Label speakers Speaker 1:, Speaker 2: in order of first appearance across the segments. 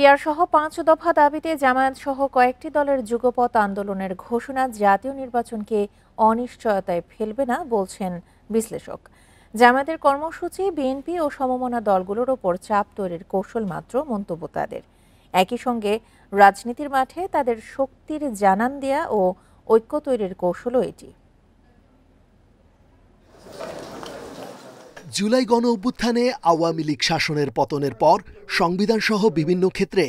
Speaker 1: PR সহ ৫ দফা দাবিতে জামায়াত সহ কয়েকটি দলের যুগপৎ আন্দোলনের ঘোষণা জাতীয় নির্বাচনকে অনিশ্চয়তায় ফেলবে না বলছেন বিশ্লেষক। জামায়াতের কর্মসূচি বিএনপি ও সমমনা দলগুলোর ওপর চাপ তৈরির কৌশল মাত্র মন্তব্য তাদের। একই সঙ্গে রাজনীতির মাঠে তাদের শক্তির জানান দেয়া ও ঐক্য তৈরির কৌশলও এটি।
Speaker 2: জুলাই গণ অভ্যুত্থানে আওয়ামী লীগ শাসনের পতনের পর সংবিধান সহ বিভিন্ন ক্ষেত্রে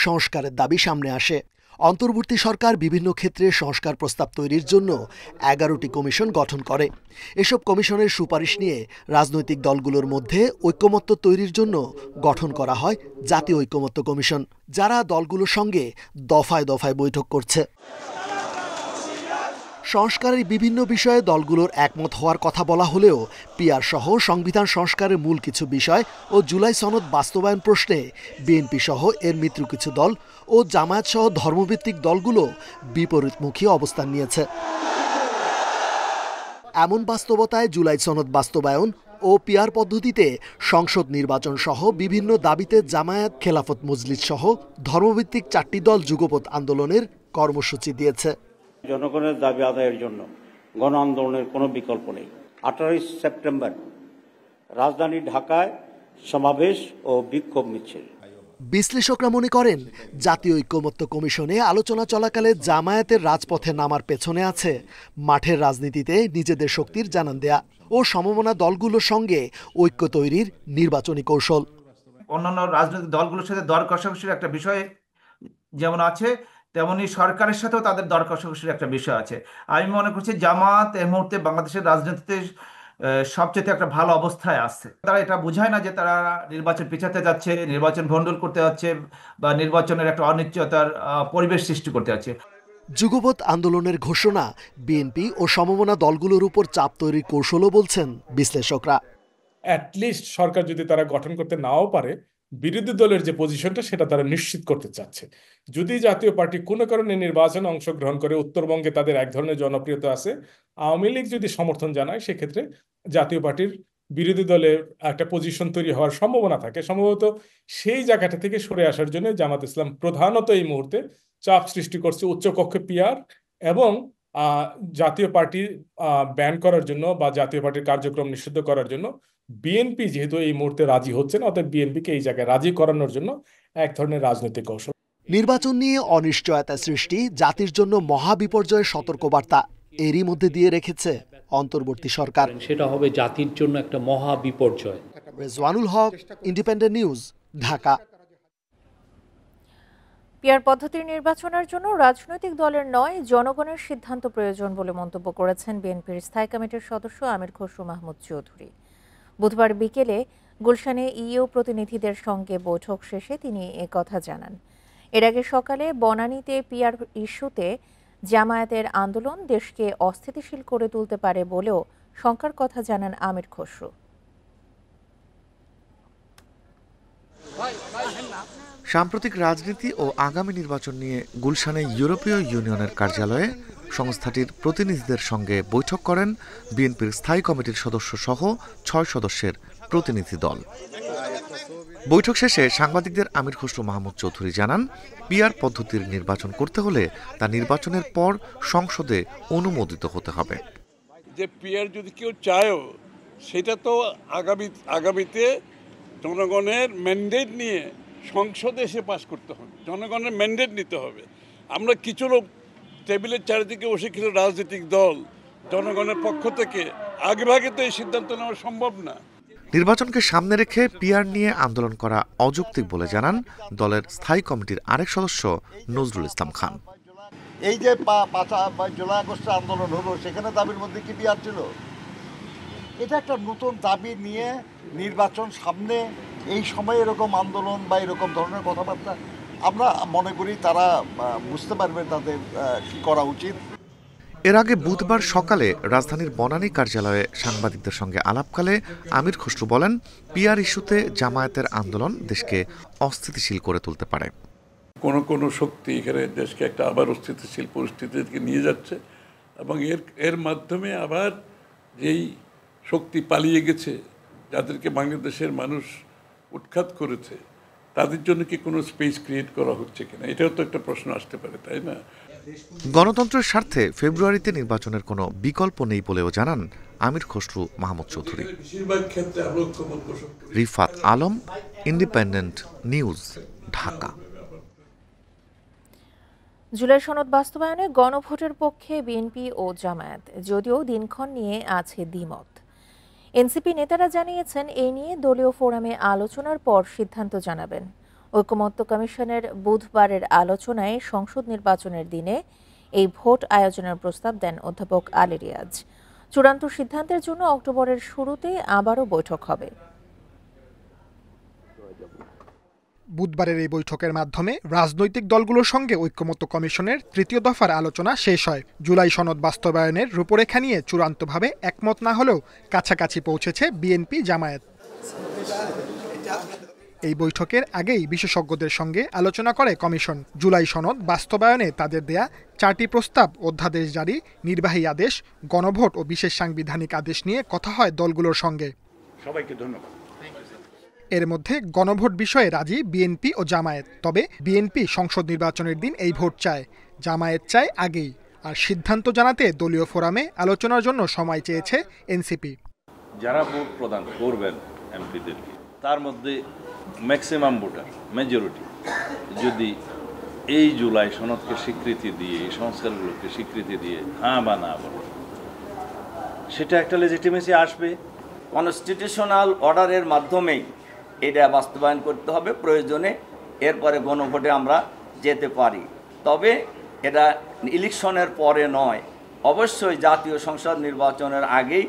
Speaker 2: সংস্কারের দাবি সামনে আসে। অন্তর্বর্তী সরকার বিভিন্ন ক্ষেত্রে সংস্কার প্রস্তাব তৈরির জন্য 11টি কমিশন গঠন করে। এসব কমিশনের সুপারিশ নিয়ে রাজনৈতিক দলগুলোর মধ্যে ঐকমত্য তৈরির জন্য গঠন করা হয় জাতীয় ঐকমত্য কমিশন, যারা দলগুলোর সঙ্গে দফায় দফায় বৈঠক করছে। সংস্কারের বিভিন্ন বিষয়ে দলগুলোর একমত হওয়ার কথা বলা হলেও পিআর সহ সংবিধান সংস্কারের মূল কিছু বিষয় ও জুলাই সনদ বাস্তবায়ন প্রশ্নে বিএনপি সহ এর মিত্র কিছু দল ও জামায়াত সহ ধর্মভিত্তিক দলগুলো বিপরীতমুখী অবস্থান নিয়েছে। এমন বাস্তবতায় জুলাই সনদ বাস্তবায়ন ও পিআর পদ্ধতিতে সংসদ নির্বাচন সহ বিভিন্ন দাবিতে জামায়াত, খেলাফত মজলিস সহ ধর্মভিত্তিক 4টি দল যুগপৎ আন্দোলনের কর্মসূচি দিয়েছে।
Speaker 3: জনগণের দাবি আদায়ের জন্য গণ আন্দোলনের কোনো বিকল্প নেই। 18 সেপ্টেম্বর রাজধানী ঢাকায় সমাবেশ ও বিক্ষোভ মিছিল।
Speaker 2: বিশ্লেষকরা মনে করেন জাতীয় ঐকমত্য কমিশনে আলোচনা চলাকালে জামায়াতের রাজপথে নামার পেছনে আছে মাঠের রাজনীতিতে নিজেদের শক্তির জানান দেয়া ও সমমনা দলগুলোর সঙ্গে ঐক্য তৈরির নির্বাচনী কৌশল।
Speaker 4: অন্যান্য রাজনৈতিক দলগুলোর সাথে দর কষাকষির একটা বিষয় যেমন আছে, তেমনি সরকারের সাথেও তাদের দর কষাকষির একটা বিষয় আছে। আমি মনে করছি জামাত এই মুহূর্তে বাংলাদেশের রাজনীতিতে সবচেয়ে একটা ভালো অবস্থায় আছে। তারা এটা বোঝায় না যে তারা নির্বাচন পিছাতে যাচ্ছে, নির্বাচন ভণ্ডুল করতে যাচ্ছে বা নির্বাচনের একটা অনিশ্চয়তার পরিবেশ সৃষ্টি করতে যাচ্ছে।
Speaker 2: যুগপৎ আন্দোলনের ঘোষণা বিএনপি ও সমমনা দলগুলোর উপর চাপ তৈরির কৌশলও বলছেন বিশ্লেষকরা।
Speaker 5: অ্যাটলিস্ট সরকার যদি তারা গঠন করতে নাও পারে, বিরোধী দলের যে পজিশনটা সেটা তারা নিশ্চিত করতে চাচ্ছে। যদি জাতীয় পার্টি কোনো কারণে নির্বাচনে অংশগ্রহণ করে, উত্তরবঙ্গে তাদের এক ধরনের জনপ্রিয়তা আছে, আওয়ামী লীগ যদি সমর্থন জানায় সেক্ষেত্রে জাতীয় পার্টির বিরোধী দলের একটা পজিশন তৈরি হওয়ার সম্ভাবনা থাকে। সম্ভবত সেই জায়গাটা থেকে সরে আসার জন্য জামাত ইসলাম প্রধানত এই মুহূর্তে চাপ সৃষ্টি করছে উচ্চকক্ষে পিআর এবং জাতীয় পার্টি ব্যান করার জন্য বা জাতীয় পার্টির কার্যক্রম নিষিদ্ধ করার জন্য। বিএনপি যেহেতু এই মুহূর্তে রাজি হচ্ছে না, অর্থাৎ বিএনপিকে এই জায়গায় রাজি করানোর জন্য এক ধরনের রাজনৈতিক কৌশল।
Speaker 2: নির্বাচন নিয়ে অনিশ্চয়তা সৃষ্টি জাতির জন্য মহাবিপর্যয়ের সতর্কবার্তা এরই মধ্যে দিয়ে রেখেছে অন্তর্বর্তী সরকার।
Speaker 6: সেটা হবে জাতির জন্য একটা মহাবিপর্যয়।
Speaker 2: রেজওয়ানুল হক, ইন্ডিপেন্ডেন্ট নিউজ, ঢাকা।
Speaker 1: পিআর পদ্ধতির নির্বাচনের জন্য রাজনৈতিক দলের নয়, জনগণের সিদ্ধান্ত প্রয়োজন বলে মন্তব্য করেছেন বিএনপির স্থায়ী কমিটির সদস্য আমির খসরু মাহমুদ চৌধুরী। বুধবার বিকেলে গুলশানে ইইউ প্রতিনিধিদের সঙ্গে বৈঠক শেষে তিনি একথা জানান। এর আগে সকালে বনানীতে পিআর ইস্যুতে জামায়াতের আন্দোলন দেশকে অস্থিতিশীল করে তুলতে পারে বলেও শঙ্কার কথা জানান আমির খসরু।
Speaker 7: সাম্প্রতিক রাজনীতি ও আগামী নির্বাচন নিয়ে গুলশানে ইউরোপীয় ইউনিয়নের কার্যালয়ে সংস্থাটির প্রতিনিধিদের সঙ্গে বৈঠক করেন বিএনপির স্থায়ী কমিটির সদস্য সহ 6 সদস্যের প্রতিনিধি দল। বৈঠক শেষে সাংবাদিকদের আমির খসরু মাহমুদ চৌধুরী জানান, পিআর পদ্ধতির নির্বাচন করতে হলে তা নির্বাচনের পর সংসদে অনুমোদিত হতে হবে।
Speaker 8: যে পিআর যদি কেউ চায়ও, সেটা তো আগামীতে জনগণের ম্যান্ডেট নিয়ে সংসদে এসে পাস করতে হবে, জনগণের ম্যান্ডেট নিতে হবে। আমরা কিছু লোক টেবিলের চারিদিকে বসে কিছু রাজনৈতিক দল জনগণের পক্ষ থেকে আগেভাগে তো এই সিদ্ধান্ত নেওয়া সম্ভব না।
Speaker 7: নির্বাচনকে সামনে রেখে পিআর নিয়ে আন্দোলন করা অযৌক্তিক বলে জানান দলের স্থায়ী কমিটির আরেক সদস্য নজরুল ইসলাম খান।
Speaker 9: এই যে জুলাই আগস্টের আন্দোলন হলো, সেখানে দাবির মধ্যে কি পিআর ছিল? এটা একটা নতুন দাবি নিয়ে নির্বাচন সামনে, এই সময় এরকম আন্দোলন বা এরকম ধরনের কথাবার্তা, আমরা মনে করি তারা বুঝতে পারবে তাদের কি করা উচিত।
Speaker 7: এর আগে বুধবার সকালে রাজধানীর বনানী কার্যালয়ে সাংবাদিকদের সঙ্গে আলাপকালে আমির খসরু বলেন, পিআর ইস্যুতে জামায়াতের আন্দোলন দেশকে অস্থিতিশীল করে তুলতে পারে।
Speaker 8: কোন শক্তি এখানে দেশকে একটা আবার অস্থিতিশীল পরিস্থিতিকে নিয়ে যাচ্ছে এবং এর মাধ্যমে আবার যেই শক্তি পালিয়ে গেছে, যাদেরকে বাংলাদেশের মানুষ উৎখাত করেছে, তাদের জন্য কি কোনো স্পেস ক্রিয়েট করা হচ্ছে কিনা, এটাও তো একটা প্রশ্ন আসতে পারে, তাই না?
Speaker 7: গণতন্ত্রের স্বার্থে ফেব্রুয়ারিতে নির্বাচনের কোনো বিকল্প নেই বলেও জানান Amir Khasru Mahmud Chowdhury. Rifat Alam, Independent News, Dhaka.
Speaker 1: July সনদ বাস্তবায়নে গণভোটের পক্ষে বিএনপি ও জামায়াত, যদিও দিনক্ষণ নিয়ে আছে দ্বিমত। এনসিপি নেতারা জানিয়েছেন এই নিয়ে দলীয় ফোরামে আলোচনার পর সিদ্ধান্ত জানাবেন। ঐকমত্য কমিশনের বুধবারের আলোচনায় সংসদ নির্বাচনের দিনে এই ভোট আয়োজনের প্রস্তাব দেন অধ্যাপক আলী রিয়াজ। চূড়ান্ত সিদ্ধান্তের জন্য অক্টোবরের শুরুতে আবারও বৈঠক হবে।
Speaker 10: বুধবারের এই বৈঠকের মাধ্যমে রাজনৈতিক দলগুলোর সঙ্গে ঐকমত্য কমিশনের তৃতীয় দফার আলোচনা শেষ হয়। জুলাই সনদ বাস্তবায়নের রূপরেখা নিয়ে চূড়ান্তভাবে একমত না হলেও কাছাকাছি পৌঁছেছে বিএনপি জামায়াত। এই বৈঠকের আগেই বিশেষজ্ঞদের সঙ্গে আলোচনা করে কমিশন। জুলাই সনদ বাস্তবায়নে তাদের দেয়া 4টি প্রস্তাব, অধ্যাদেশ জারি, নির্বাহী আদেশ, গণভোট ও বিশেষ সাংবিধানিক আদেশ নিয়ে কথা হয় দলগুলোর সঙ্গে।
Speaker 8: সবাইকে ধন্যবাদ।
Speaker 10: এর মধ্যে গণভোট বিষয়ে রাজি বিএনপি ও জামায়াত। তবে বিএনপি সংসদ নির্বাচনের দিন এই ভোট চায়, জামায়াত চায় আগেই। আর সিদ্ধান্ত জানাতে দলীয় ফোরামে আলোচনার জন্য সময় চেয়েছে এনসিপি।
Speaker 11: যারা ভোট প্রদান করবেন এমপিদেরকে, তার মধ্যে ম্যাক্সিমাম ভোটার মেজরিটি যদি এই জুলাই সনদকে স্বীকৃতি দিয়ে, এই সংস্কারগুলোকে স্বীকৃতি দিয়ে হ্যাঁ বা না বলে, সেটা একটা লেজিটিমেসি আসবে।
Speaker 12: কনস্টিটিউশনাল অর্ডারের মাধ্যমেই এটা বাস্তবায়ন করতে হবে প্রয়োজনে, এরপরে গণভোটে আমরা যেতে পারি। তবে এটা ইলেকশনের পরে নয়, অবশ্যই জাতীয় সংসদ নির্বাচনের আগেই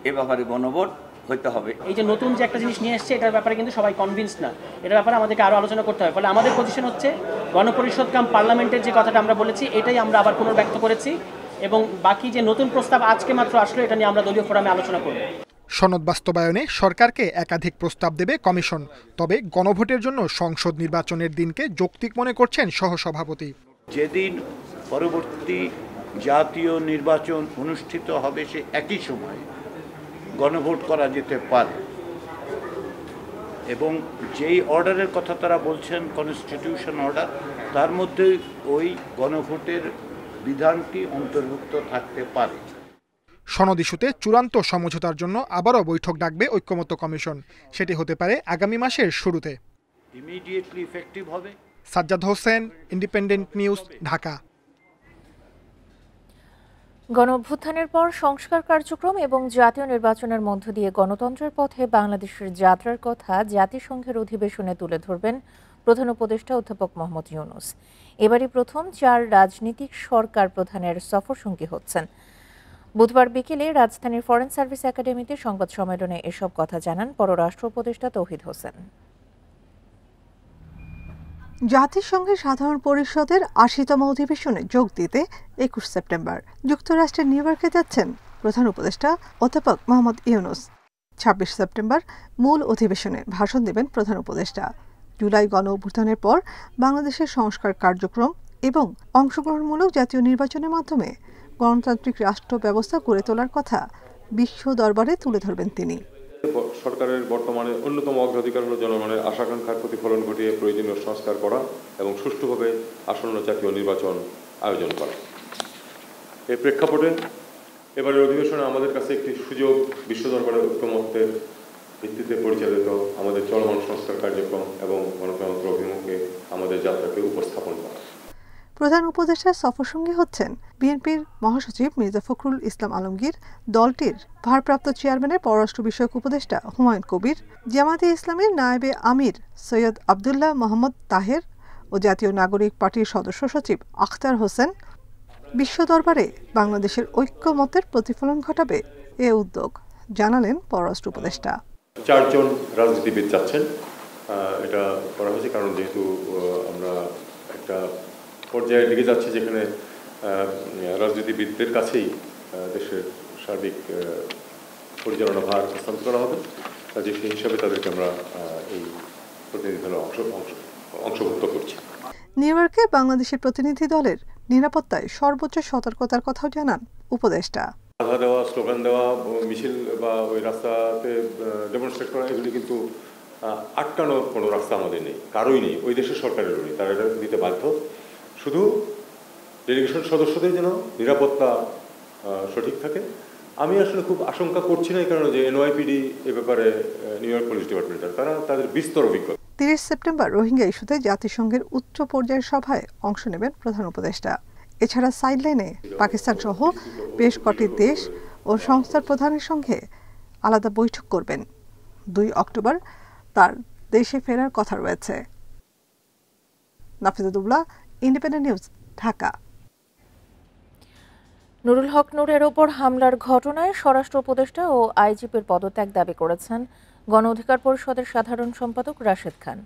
Speaker 12: এ ব্যাপারে গণভোট হতে হবে।
Speaker 13: এই যে নতুন যে একটা জিনিস নিয়ে এসছে, এটার ব্যাপারে কিন্তু সবাই কনভিন্স না। এটার ব্যাপারে আমাদেরকে আরও আলোচনা করতে হবে। ফলে আমাদের পজিশন হচ্ছে গণপরিষদ কাম পার্লামেন্টের যে কথাটা আমরা বলেছি, এটাই আমরা আবার পুনর্ব্যক্ত করেছি, এবং বাকি যে নতুন প্রস্তাব আজকে মাত্র আসলো, এটা নিয়ে আমরা দলীয় ফোরামে আলোচনা করব।
Speaker 10: সনদ বাস্তবায়নে সরকারকে একাধিক প্রস্তাব দেবে কমিশন। তবে গণভোটের জন্য সংসদ নির্বাচনের দিনকে যৌক্তিক মনে করছেন সহসভাপতি।
Speaker 14: যেদিন পরবর্তী জাতীয় নির্বাচন অনুষ্ঠিত হবে, সে একই সময়ে গণভোট করা যেতে পারে, এবং যেই অর্ডারের কথা তারা বলছেন কনস্টিটিউশন অর্ডার, তার মধ্যে ওই গণভোটের বিধানটি অন্তর্ভুক্ত থাকতে পারে।
Speaker 10: সনদ ইস্যুতে চূড়ান্ত সমঝোতার জন্য আবারও বৈঠক ডাকবে ঐকমত্য কমিশন। সেটি হতে পারে আগামী মাসের শুরুতে।
Speaker 14: ইমিডিয়েটলি ইফেক্টিভ হবে।
Speaker 10: Sajjad Hossain, Independent News, Dhaka.
Speaker 1: গণঅভ্যুত্থানের পর সংস্কার কার্যক্রম এবং জাতীয় নির্বাচনের মধ্য দিয়ে গণতন্ত্রের পথে বাংলাদেশের যাত্রার কথা জাতিসংঘের অধিবেশনে তুলে ধরবেন প্রধান উপদেষ্টা অধ্যাপক মোহাম্মদ ইউনূস। এবারই প্রথম 4 রাজনীতিক সরকার প্রধানের সফরসঙ্গী হচ্ছেন। বুধবার বিকেলে রাজধানীর ফরেন সার্ভিস একাডেমিতে সংবাদ সম্মেলনে এসব কথা জানান পররাষ্ট্র উপদেষ্টা তৌহিদ হোসেন।
Speaker 15: জাতিসংঘের সাধারণ পরিষদের 80তম অধিবেশনে যোগ দিতে 21 সেপ্টেম্বর যুক্তরাষ্ট্রের নিউ ইয়র্কে যাচ্ছেন প্রধান উপদেষ্টা অধ্যাপক মোহাম্মদ ইউনূস। 26 সেপ্টেম্বর মূল অধিবেশনে ভাষণ দেবেন প্রধান উপদেষ্টা। জুলাই গণ অভ্যুত্থানের পর বাংলাদেশের সংস্কার কার্যক্রম এবং অংশগ্রহণমূলক জাতীয় নির্বাচনের মাধ্যমে গণতান্ত্রিক রাষ্ট্র ব্যবস্থা গড়ে তোলার কথা বিশ্ব দরবারে তুলে ধরবেন তিনি।
Speaker 16: সরকারের বর্তমানে অন্যতম অগ্রাধিকার হল জনগণের আশাকাঙ্ক্ষার প্রতিফলন ঘটিয়ে প্রয়োজনীয় সংস্কার করা এবং সুষ্ঠুভাবে আসন্ন জাতীয় নির্বাচন আয়োজন করা। এই প্রেক্ষাপটে এবারের অধিবেশনে আমাদের কাছে একটি সুযোগ বিশ্ব দরবারের ঐকমত্যের ভিত্তিতে পরিচালিত আমাদের চলমান সংস্কার কার্যক্রম এবং গণতন্ত্র অভিমুখে আমাদের যাত্রাকে উপস্থাপন করা।
Speaker 15: প্রধান উপদেষ্টার সফরসঙ্গী হচ্ছেন বিএনপির মহাসচিব মির্জা ফখরুল ইসলাম আলমগীর, দলটির ভারপ্রাপ্ত চেয়ারম্যানের পররাষ্ট্র বিষয়ক উপদেষ্টা হুমায়ুন কবির, জামায়াতে ইসলামীর নায়েবে আমির সৈয়দ আবদুল্লাহ মোহাম্মদ তাহের ও জাতীয় নাগরিক পার্টির সদস্য সচিব আখতার হোসেন। বিশ্ব দরবারে বাংলাদেশের ঐক্যমতের প্রতিফলন ঘটাবে এ উদ্যোগ, জানালেন পররাষ্ট্র উপদেষ্টা।
Speaker 16: 4 জন রাজনীতিবিদ যাচ্ছেন। এটা করা হয়েছে কারণ যেহেতু আমরা একটা পর্যায়ের দিকে যাচ্ছি যেখানে রাজনীতিবিদদের কাছেই দেশের সার্বিক পরিচালনা ভার হস্তান্তর করা হবে, কাজে সেই হিসাবে তাদেরকে আমরা এই প্রতিনিধি দলে অংশভুক্ত করছি।
Speaker 15: নিউ ইয়র্কে বাংলাদেশের প্রতিনিধি দলের নিরাপত্তায় সর্বোচ্চ সতর্কতার কথাও জানান উপদেষ্টা।
Speaker 16: বাধা দেওয়া, স্লোগান দেওয়া, মিছিল বা ওই রাস্তাতে ডেমনস্ট্রেট করা, এগুলি কিন্তু আটকানোর কোনো রাস্তা আমাদের নেই, কারোই নেই, ওই দেশের সরকারেরও নেই। তারা এটা দিতে বাধ্য। শুধু ডেলিগেশন সদস্যদের যেন নিরাপত্তা সঠিক থাকে। আমি আসলে খুব আশঙ্কা করছি না, এই কারণে যে এনওয়াইপিডি এ ব্যাপারে নিউ ইয়র্ক পুলিশ ডিপার্টমেন্টের তারা তাদের বিস্তর অভিজ্ঞতা।
Speaker 15: 30 সেপ্টেম্বর রোহিঙ্গা ইস্যুতে জাতিসংঘের উচ্চ পর্যায়ের সভায় অংশ নেবেন প্রধান উপদেষ্টা। এছাড়া সাইডলাইনে পাকিস্তান সহ বেশ কটি দেশ ও সংস্থার প্রধানের সঙ্গে আলাদা বৈঠক করবেন। 2 অক্টোবর তার দেশে ফেরার কথা রয়েছে। নাফিজুদ্দৌলা, ইন্ডিপেন্ডেন্ট নিউজ, ঢাকা।
Speaker 1: নুরুল হক নূরের ওপর হামলার ঘটনায় স্বরাষ্ট্র উপদেষ্টা ও আইজিপির পদত্যাগ দাবি করেছেন গণ অধিকার পরিষদের সাধারণ সম্পাদক রাশেদ খান।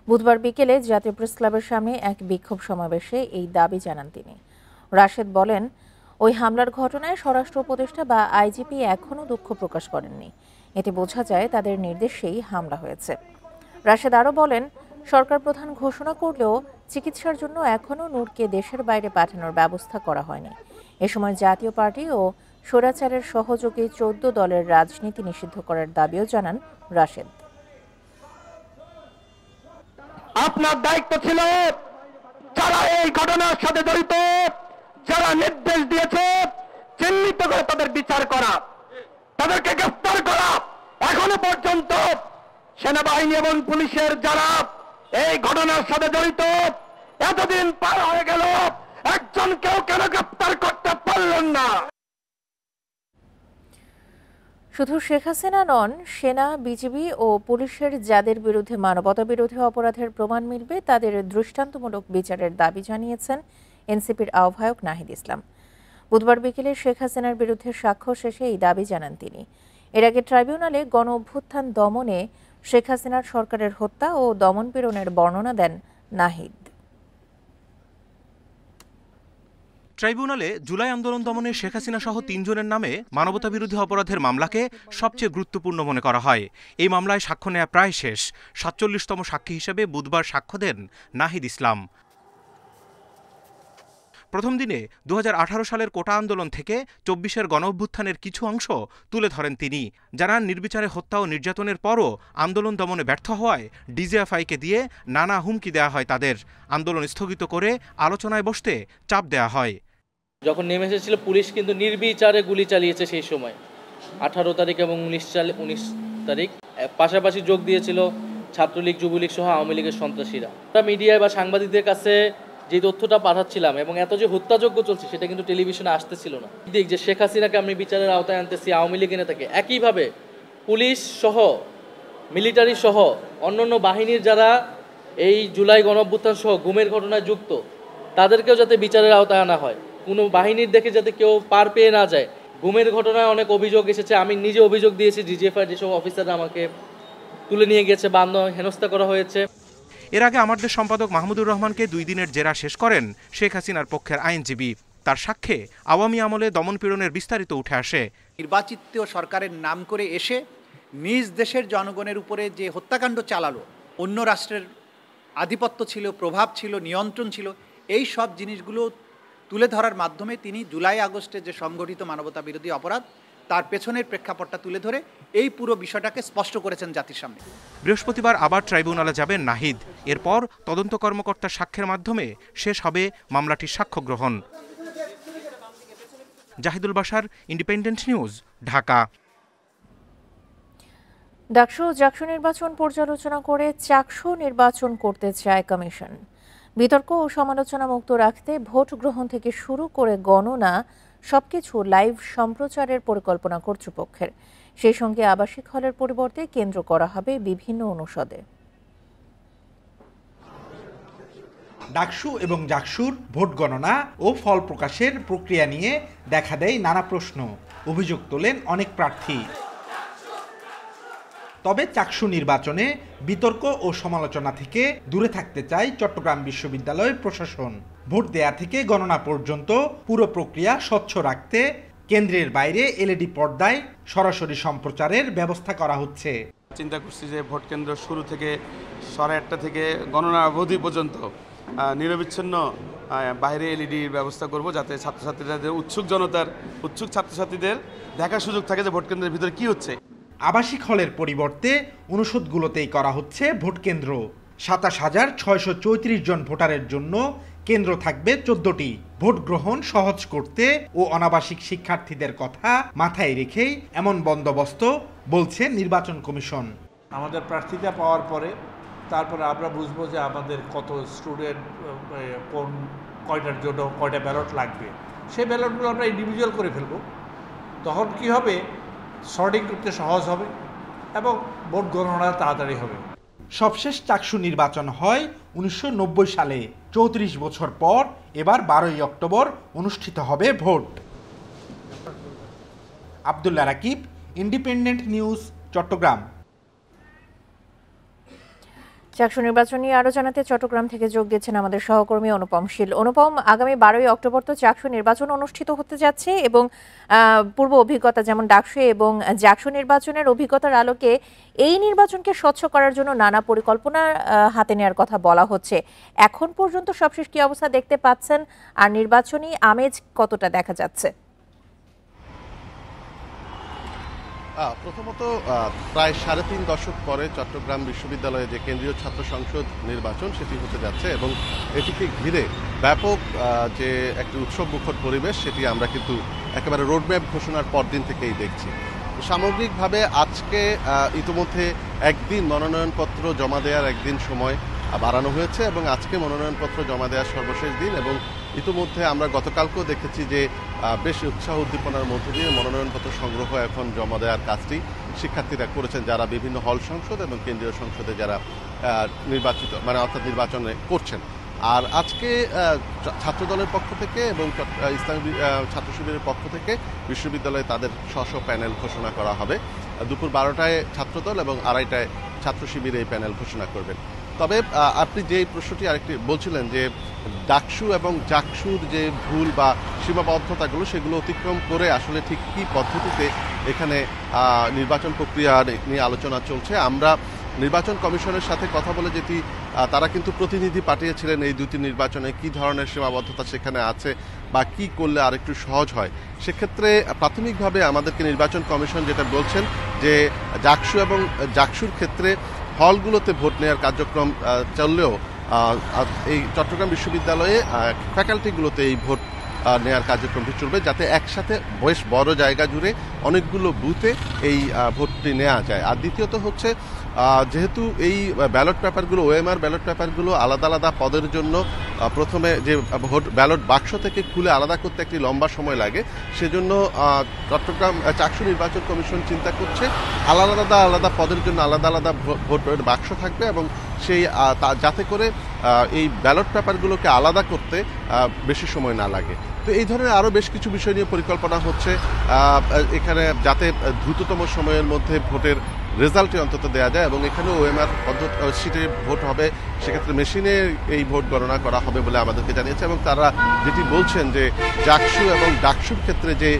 Speaker 1: বুধবার বিকেলে জাতীয় প্রেস ক্লাবের সামনে এক বিক্ষোভ সমাবেশে এই দাবি জানান তিনি। রাশেদ বলেন, ওই হামলার ঘটনায় স্বরাষ্ট্র উপদেষ্টা বা আইজিপি এখনও দুঃখ প্রকাশ করেননি। এতে বোঝা যায় তাদের নির্দেশেই হামলা হয়েছে। রাশেদ আরও বলেন, সরকার প্রধান ঘোষণা করলেও চিকিৎসার জন্য এখনও নূরকে দেশের বাইরে পাঠানোর ব্যবস্থা করা হয়নি। এ সময় জাতীয় পার্টি ও স্বৈরাচারের সহযোগী 14 দলের রাজনীতি নিষিদ্ধ করার দাবিও জানান রাশেদ।
Speaker 17: আপনার দায়িত্ব ছিল যারা এই ঘটনার সাথে জড়িত, যারা নির্দেশ দিয়েছে, চিহ্নিত করে তাদের বিচার করা, তাদেরকে গ্রেফতার করা। এখনো পর্যন্ত সেনাবাহিনী এবং পুলিশের যারা এই ঘটনার সাথে জড়িত, এতদিন পার হয়ে গেল, একজনকেও কেন গ্রেফতার করতে পারলেন না?
Speaker 1: শুধু শেখ হাসিনা নন, সেনা, বিজিবি ও পুলিশের যাদের বিরুদ্ধে মানবতা বিরোধী অপরাধের প্রমাণ মিলবে তাদের দৃষ্টান্তমূলক বিচারের দাবি জানিয়েছেন এনসিপির আহ্বায়ক নাহিদ ইসলাম। বুধবার বিকেলে শেখ হাসিনার বিরুদ্ধে সাক্ষ্য শেষে এই দাবি জানান তিনি। এর আগে ট্রাইব্যুনালে গণ অভ্যুত্থান দমনে শেখ হাসিনার সরকারের হত্যা ও দমনপীড়নের বর্ণনা দেন নাহিদ।
Speaker 18: ট্রাইব্যুনালে জুলাই আন্দোলন দমনে শেখ হাসিনা সহ 3 জনের নামে মানবতাবিরোধী অপরাধের মামলাকে সবচেয়ে গুরুত্বপূর্ণ মনে করা হয়। এই মামলায় সাক্ষ্য নেওয়া প্রায় শেষ। 47তম সাক্ষী হিসেবে বুধবার সাক্ষ্য দেন নাহিদ ইসলাম। প্রথম দিনে 2018 সালের কোটা আন্দোলন থেকে 24-এর গণঅভ্যুত্থানের কিছু অংশ তুলে ধরেন তিনি। জানান, নির্বিচারে হত্যা ও নির্যাতনের পরও আন্দোলন দমনে ব্যর্থ হওয়ায় ডিজিএফআইকে দিয়ে নানা হুমকি দেওয়া হয় তাদের। আন্দোলন স্থগিত করে আলোচনায় বসতে চাপ দেওয়া হয়।
Speaker 19: যখন নেমে এসেছিল পুলিশ কিন্তু নির্বিচারে গুলি চালিয়েছে সেই সময়, 18 তারিখ এবং 19 তারিখ। পাশাপাশি যোগ দিয়েছিল ছাত্রলীগ, যুবলীগ সহ আওয়ামী লীগের সন্ত্রাসীরা। মিডিয়ায় বা সাংবাদিকদের কাছে যে তথ্যটা পাঠাচ্ছিলাম এবং এত যে হত্যাযজ্ঞ চলছে সেটা কিন্তু টেলিভিশনে আসতেছিল না। দিক যে শেখ হাসিনাকে আমি বিচারের আওতায় আনতেছি, আওয়ামী লীগ এনে থাকে, একইভাবে পুলিশ সহ, মিলিটারি সহ অন্যান্য বাহিনীর যারা এই জুলাই গণঅভ্যুত্থান সহ গুমের ঘটনায় যুক্ত তাদেরকেও যাতে বিচারের আওতায় আনা হয়। কোনো বাহিনীর দেখে যাতে কেউ পার পেয়ে না যায়। গুমের ঘটনায় অনেক অভিযোগ এসেছে, আমি নিজে অভিযোগ দিয়েছি। ডিজিএফআই যেসব অফিসাররা আমাকে তুলে নিয়ে গেছে বা হেনস্থা করা হয়েছে।
Speaker 18: এর আগে আমাদের সম্পাদক মাহমুদুর রহমানকে 2 দিনের জেরা শেষ করেন শেখ হাসিনার পক্ষের আইনজীবী। তার সাক্ষ্যে আওয়ামী আমলে দমনপীড়নের বিস্তারিত উঠে আসে।
Speaker 20: নির্বাচিত সরকারের নাম করে এসে নিজ দেশের জনগণের উপরে যে হত্যাকাণ্ড চালালো, অন্য রাষ্ট্রের আধিপত্য ছিল, প্রভাব ছিল, নিয়ন্ত্রণ ছিল, এই সব জিনিসগুলো তুলে ধরার মাধ্যমে তিনি জুলাই আগস্টে যে সংগঠিত মানবতা বিরোধী অপরাধ তার পেছনের প্রেক্ষাপটটা তুলে ধরে এই পুরো বিষয়টাকে স্পষ্ট করেছেন জাতির সামনে।
Speaker 18: বৃহস্পতিবার আবার ট্রাইব্যুনালে যাবেন নাহিদ। এরপর তদন্ত কর্মকর্তার সাক্ষ্যের মাধ্যমে শেষ হবে মামলাটির সাক্ষ্য গ্রহণ। Zahidul Bashar, Independent News, Dhaka.
Speaker 1: ডাকসু জাকসু নির্বাচন পর্যালোচনা করে চাকসু নির্বাচন করতে চায় কমিশন। বিতর্ক ও সমালোচনা মুক্ত রাখতে ভোট গ্রহণ থেকে শুরু করে গণনা সবকিছু লাইভ সম্প্রচারের পরিকল্পনা কর্তৃপক্ষের। সেই সঙ্গে আবাসিক হলের পরিবর্তে কেন্দ্র করা হবে বিভিন্ন অনুষদে।
Speaker 21: ডাকসু এবং জাকসুর ভোট গণনা ও ফল প্রকাশের প্রক্রিয়া নিয়ে দেখা দেয় নানা প্রশ্ন, অভিযোগ তোলেন অনেক প্রার্থী। তবে চাকসু নির্বাচনে বিতর্ক ও সমালোচনা থেকে দূরে থাকতে চায় চট্টগ্রাম বিশ্ববিদ্যালয়ের প্রশাসন। ভোট দেয়া থেকে গণনা পর্যন্ত পুরো প্রক্রিয়া স্বচ্ছ রাখতে কেন্দ্রের বাইরে এলইডি পর্দায় সরাসরি সম্প্রচারের ব্যবস্থা করা হচ্ছে।
Speaker 22: চিন্তা করছি যে ভোট কেন্দ্র শুরু থেকে 8:30 থেকে গণনা অবধি পর্যন্ত নিরবিচ্ছিন্ন বাইরে এলইডির ব্যবস্থা করব, যাতে ছাত্রছাত্রীদের উৎসুক ছাত্রছাত্রীদের দেখার সুযোগ থাকে যে ভোট কেন্দ্রের ভিতরে কি হচ্ছে।
Speaker 21: আবাসিক হলের পরিবর্তে অনুষদগুলোতেই করা হচ্ছে ভোট কেন্দ্র। ২৭,৬৩৪ জন ভোটারের জন্য কেন্দ্র থাকবে ১৪টি। ভোট গ্রহণ সহজ করতে ও অনাবাসিক শিক্ষার্থীদের কথা মাথায় রেখেই এমন বন্দোবস্ত বলছে নির্বাচন কমিশন।
Speaker 3: আমাদের প্রার্থীতা পাওয়ার পরে তারপরে আমরা বুঝবো যে আমাদের কত স্টুডেন্ট কয়টার জন্য কয়টা ব্যালট লাগবে, সেই ব্যালটগুলো আমরা ইন্ডিভিজুয়াল করে ফেলবো। তখন কি হবে, সর্টিং করতে সহজ হবে এবং ভোট গণনা তাড়াতাড়ি হবে।
Speaker 21: সবশেষ চাকসু নির্বাচন হয় ১৯৯০ সালে। ৩৪ বছর পর এবার ১২ই অক্টোবর অনুষ্ঠিত হবে ভোট। Abdullah Rakib, Independent News, Chattogram.
Speaker 1: চাকসু নির্বাচন নিয়ে আরো জানাতে চট্টগ্রাম থেকে যোগ দিয়েছেন আমাদের সহকর্মী অনুপম শীল। অনুপম, আগামী 12ই অক্টোবর তো চাকসু নির্বাচন অনুষ্ঠিত হতে যাচ্ছে এবং পূর্ব অভিজ্ঞতা যেমন ডাকসু এবং জাকসু নির্বাচনের অভিজ্ঞতার আলোকে এই নির্বাচনকে স্বচ্ছ করার জন্য নানা পরিকল্পনা হাতে নেওয়ার কথা বলা হচ্ছে। এখন পর্যন্ত সবশেষ কি অবস্থা দেখতে পাচ্ছেন, আর নির্বাচনী আমেজ কতটা দেখা যাচ্ছে?
Speaker 4: প্রথমত প্রায় ৩.৫ দশক পরে চট্টগ্রাম বিশ্ববিদ্যালয়ে যে কেন্দ্রীয় ছাত্র সংসদ নির্বাচন সেটি হতে যাচ্ছে এবং এটিকে ঘিরে ব্যাপক যে একটি উৎসবমুখর পরিবেশ সেটি আমরা কিন্তু একেবারে রোডম্যাপ ঘোষণার পরদিন থেকেই দেখছি। সামগ্রিকভাবে আজকে ইতিমধ্যে একদিন মনোনয়নপত্র জমা দেওয়ার একদিন সময় বাড়ানো হয়েছে এবং আজকে মনোনয়নপত্র জমা দেওয়ার সর্বশেষ দিন এবং ইতিমধ্যে আমরা গতকালকেও দেখেছি যে বেশ উৎসাহ উদ্দীপনার মধ্যে দিয়ে মনোনয়নপত্র সংগ্রহ এখন জমা দেওয়ার কাজটি শিক্ষার্থীরা করেছেন, যারা বিভিন্ন হল সংসদ এবং কেন্দ্রীয় সংসদে যারা নির্বাচিত অর্থাৎ নির্বাচনে করছেন। আর আজকে ছাত্রদলের পক্ষ থেকে এবং ইসলামী ছাত্র শিবিরের পক্ষ থেকে বিশ্ববিদ্যালয়ে তাদের স্ব প্যানেল ঘোষণা করা হবে। দুপুর 12টায় ছাত্রদল এবং 2:30টায় ছাত্র শিবির এই প্যানেল ঘোষণা করবেন। তবে আপনি যে প্রশ্নটি আরেকটি বলছিলেন যে ডাকসু এবং জাকসুর যে ভুল বা সীমাবদ্ধতাগুলো সেগুলো অতিক্রম করে আসলে ঠিক কী পদ্ধতিতে এখানে নির্বাচন প্রক্রিয়া নিয়ে আলোচনা চলছে। আমরা নির্বাচন কমিশনের সাথে কথা বলে যেটি তারা কিন্তু প্রতিনিধি পাঠিয়েছিলেন এই দুটি নির্বাচনে কী ধরনের সীমাবদ্ধতা সেখানে আছে বা কি করলে আরেকটু সহজ হয়। সেক্ষেত্রে প্রাথমিকভাবে আমাদেরকে নির্বাচন কমিশন যেটা বলছেন যে জাকসু এবং জাকসুর ক্ষেত্রে হলগুলোতে ভোট নেওয়ার কার্যক্রম চললেও এই চট্টগ্রাম বিশ্ববিদ্যালয়ে ফ্যাকাল্টিগুলোতে এই ভোট নেওয়ার কার্যক্রমটি চলবে, যাতে একসাথে বেশ বড় জায়গা জুড়ে অনেকগুলো বুথে এই ভোটটি নেওয়া যায়। আর দ্বিতীয়ত হচ্ছে যেহেতু এই ব্যালট পেপারগুলো ওএমআর ব্যালট পেপারগুলো আলাদা আলাদা পদের জন্য প্রথমে যে ভোট ব্যালট বাক্স থেকে খুলে আলাদা করতে একটি লম্বা সময় লাগে, সেজন্য চট্টগ্রাম চাকসু নির্বাচন কমিশন চিন্তা করছে আলাদা আলাদা পদের জন্য আলাদা আলাদা ভোটের বাক্স থাকবে এবং সেই যাতে করে এই ব্যালট পেপারগুলোকে আলাদা করতে বেশি সময় না লাগে। তো এই ধরনের আরও বেশ কিছু বিষয় নিয়ে পরিকল্পনা হচ্ছে এখানে, যাতে দ্রুততম সময়ের মধ্যে ভোটের রেজাল্টে অন্তত দেওয়া যায় এবং এখানে ওএমআর সিটে ভোট হবে, সেক্ষেত্রে মেশিনে এই ভোট গণনা করা হবে বলে আমাদেরকে জানিয়েছে। এবং তারা যেটি বলছেন যে জাকসু এবং ডাকসুর ক্ষেত্রে যে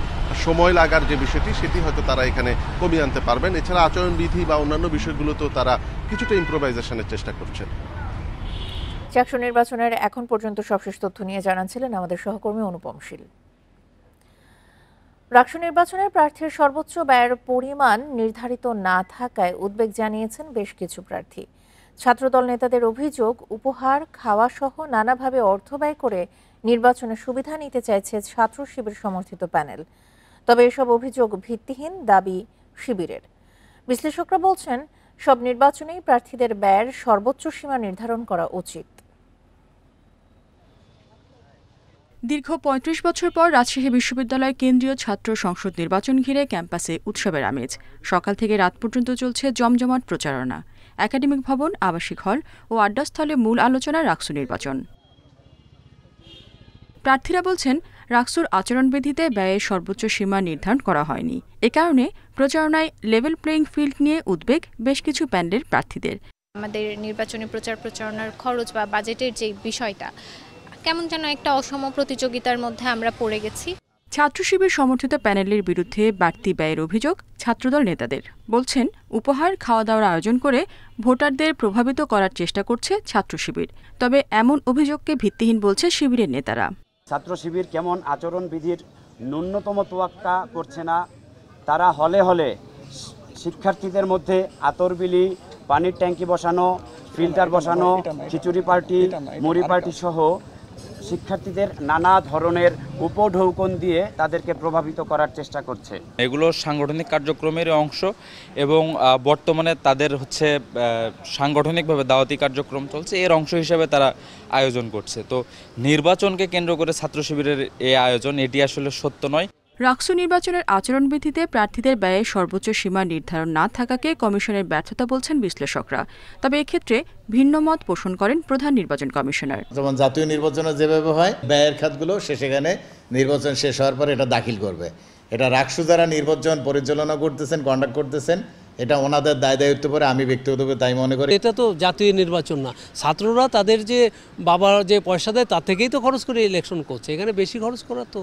Speaker 4: সময় লাগার যে বিষয়টি সেটি হয়তো তারা এখানে কমিয়ে আনতে পারবেন। এছাড়া আচরণবিধি বা অন্যান্য বিষয়গুলোতেও তারা কিছুটা ইম্প্রোভাইজেশনের চেষ্টা করছেন।
Speaker 1: চাকসু নির্বাচনের এখন পর্যন্ত সবশেষ তথ্য নিয়ে জানাচ্ছিলেন আমাদের সহকর্মী অনুপম শীল। ডাকসু নির্বাচনের প্রার্থীর সর্বোচ্চ ব্যয়ের পরিমাণ নির্ধারিত না থাকায় উদ্বেগ জানিয়েছেন বেশ কিছু প্রার্থী। ছাত্রদল নেতাদের অভিযোগ, উপহার, খাওয়া সহ নানাভাবে অর্থ ব্যয় করে নির্বাচনের সুবিধা নিতে চাইছে ছাত্র শিবির সমর্থিত প্যানেল। তবে এসব অভিযোগ ভিত্তিহীন দাবি শিবিরের। বিশ্লেষকরা বলছেন, সব নির্বাচনেই প্রার্থীদের ব্যয়ের সর্বোচ্চ সীমা নির্ধারণ করা উচিত।
Speaker 23: দীর্ঘ ৩৫ বছর পর রাজশাহী বিশ্ববিদ্যালয় কেন্দ্রীয় ছাত্র সংসদ নির্বাচন ঘিরে ক্যাম্পাসে উৎসবের আমেজ। সকাল থেকে রাত পর্যন্ত চলছে জমজমাট প্রচারণা। একাডেমিক ভবন, আবাসিক হল ও আড্ডাস্থলে মূল আলোচনা রাকসু নির্বাচন। প্রার্থীরা বলছেন, রাকসুর আচরণবিধিতে ব্যয়ের সর্বোচ্চ সীমা নির্ধারণ করা হয়নি। এ কারণে প্রচারণায় লেভেল প্লেইং ফিল্ড নিয়ে উদ্বেগ বেশ কিছু প্যানেলের প্রার্থীদের।
Speaker 24: আমাদের নির্বাচনী প্রচারণার খরচ বা বাজেটের যে বিষয়টা, কেমন যেন একটা অসম প্রতিযোগিতার মধ্যে আমরা পড়ে গেছি।
Speaker 23: ছাত্র শিবির সমর্থিত প্যানেলের বিরুদ্ধে বাড়তি ব্যয়ের অভিযোগ ছাত্রদল নেতাদের। বলছেন, উপহার, খাওয়া দাওয়ার আয়োজন করে ভোটারদের প্রভাবিত করার চেষ্টা করছে ছাত্র শিবির। তবে এমন অভিযোগকে ভিত্তিহীন বলছে শিবিরের নেতারা।
Speaker 25: ছাত্র শিবির কেমন আচরণবিধির ন্যূনতম তোয়াক্কা করছে না। তারা হলে হলে
Speaker 2: শিক্ষার্থীদের মধ্যে আতরবিলি, পানির ট্যাঙ্কি বসানো, ফিল্টার বসানো, খিচুড়ি পার্টি, মুড়ি পার্টি সহ শিক্ষার্থীদের নানা ধরনের উপঢৌকন দিয়ে তাদেরকে প্রভাবিত করার চেষ্টা করছে।
Speaker 5: এগুলো সাংগঠনিক কার্যক্রমের অংশ এবং বর্তমানে তাদের হচ্ছে সাংগঠনিকভাবে দাওয়াতি কার্যক্রম চলছে, এর অংশ হিসেবে তারা আয়োজন করছে। তো নির্বাচনকে কেন্দ্র করে ছাত্র শিবিরের এই আয়োজন, এটি আসলে সত্য নয়।
Speaker 23: রাকসু নির্বাচনের আচরণবিধিতে প্রার্থীদের ব্যয়ের সর্বোচ্চ সীমা নির্ধারণ না থাকাকে কমিশনের ব্যর্থতা বলছেন বিশ্লেষকরা। তবে এক্ষেত্রে ভিন্ন মত পোষণ করেন প্রধান নির্বাচন কমিশনার।
Speaker 6: যেমন জাতীয় নির্বাচনে যেভাবে হয়, ব্যয়ের খাতগুলো সেখানে নির্বাচন শেষ হওয়ার পর এটা দাখিল করবে। এটা রাকসু যারা নির্বাচন পরিচালনা করতেছেন, কন্ডাক্ট করতেছেন, এটা ওনাদের দায় দায়িত্ব পরে আমি ব্যক্তিগতভাবে তাই মনে করি।
Speaker 9: এটা তো জাতীয় নির্বাচন না, ছাত্ররা তাদের যে বাবার যে পয়সা দেয় তার থেকেই তো খরচ করে ইলেকশন করছে, এখানে বেশি খরচ করার তো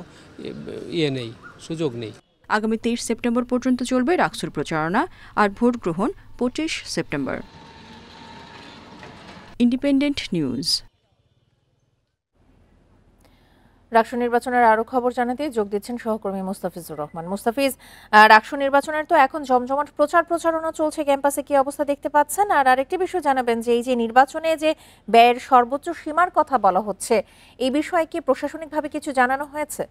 Speaker 9: নেই, সুযোগ নেই।
Speaker 23: আগামী 23 সেপ্টেম্বর পর্যন্ত চলবে রাকসুর প্রচারণা, আর ভোট গ্রহণ 25 সেপ্টেম্বর। Independent news.
Speaker 1: রাকসু নির্বাচনের আরো খবর জানাতে যোগ দিচ্ছেন সহকর্মী মুস্তাফিজুর রহমান। মুস্তাফিজ, রাকসু নির্বাচনের তো এখন জমজমাট প্রচারণা চলছে, ক্যাম্পাসে কি অবস্থা দেখতে পাচ্ছেন? আর আরেকটি বিষয় জানাবেন যে এই যে নির্বাচনে যে ব্যয়ের সর্বোচ্চ সীমার কথা বলা হচ্ছে, এই বিষয়ে কি প্রশাসনিকভাবে কিছু জানানো হয়েছে?